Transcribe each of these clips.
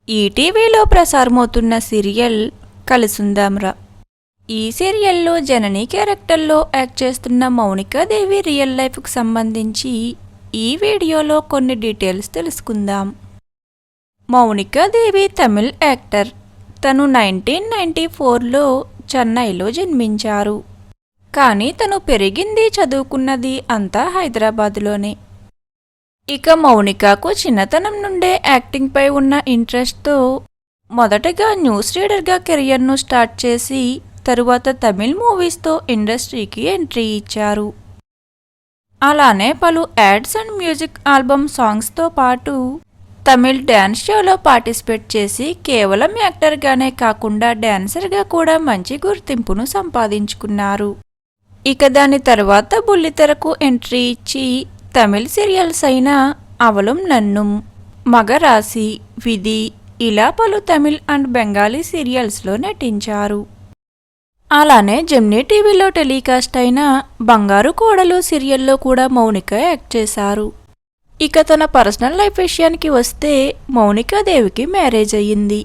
ఈటీవీలో ప్రసారమవుతున్న సీరియల్ కలిసుందాంరా. ఈ సీరియల్లో జనని క్యారెక్టర్లో యాక్ట్ చేస్తున్న మౌనికాదేవి రియల్ లైఫ్కు సంబంధించి ఈ వీడియోలో కొన్ని డీటెయిల్స్ తెలుసుకుందాం. మౌనికాదేవి తమిళ్ యాక్టర్. తను 1994లో చెన్నైలో జన్మించారు. కానీ తను పెరిగింది చదువుకున్నది అంతా హైదరాబాద్లోనే. ఇక మౌనికకు చిన్నతనం నుండే యాక్టింగ్పై ఉన్న ఇంట్రెస్ట్తో మొదటగా న్యూస్ రీడర్గా కెరియర్ను స్టార్ట్ చేసి తరువాత తమిళ్ మూవీస్తో ఇండస్ట్రీకి ఎంట్రీ ఇచ్చారు. అలానే పలు యాడ్స్ అండ్ మ్యూజిక్ ఆల్బమ్ సాంగ్స్తో పాటు తమిళ్ డ్యాన్స్ షోలో పార్టిసిపేట్ చేసి కేవలం యాక్టర్గానే కాకుండా డ్యాన్సర్గా కూడా మంచి గుర్తింపును సంపాదించుకున్నారు. ఇక దాని తర్వాత బుల్లితెరకు ఎంట్రీ ఇచ్చి తమిళ్ సీరియల్స్ అయిన అవలం నన్నుం, మగరాసి, విధి ఇలా పలు తమిళ్ అండ్ బెంగాలీ సీరియల్స్లో నటించారు. అలానే జెమినీ టీవీలో టెలికాస్ట్ అయిన బంగారు కోడలు సీరియల్లో కూడా మౌనిక యాక్ట్ చేశారు. ఇక తన పర్సనల్ లైఫ్ విషయానికి వస్తే మౌనికాదేవికి మ్యారేజ్ అయ్యింది.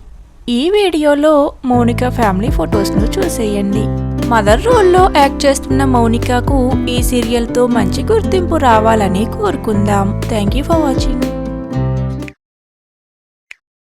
ఈ వీడియోలో మౌనిక ఫ్యామిలీ ఫొటోస్ను చూసేయండి. మదర్ రోల్లో యాక్ట్ చేస్తున్న మౌనికకు ఈ సీరియల్తో మంచి గుర్తింపు రావాలని కోరుకుందాం. Thank you for watching.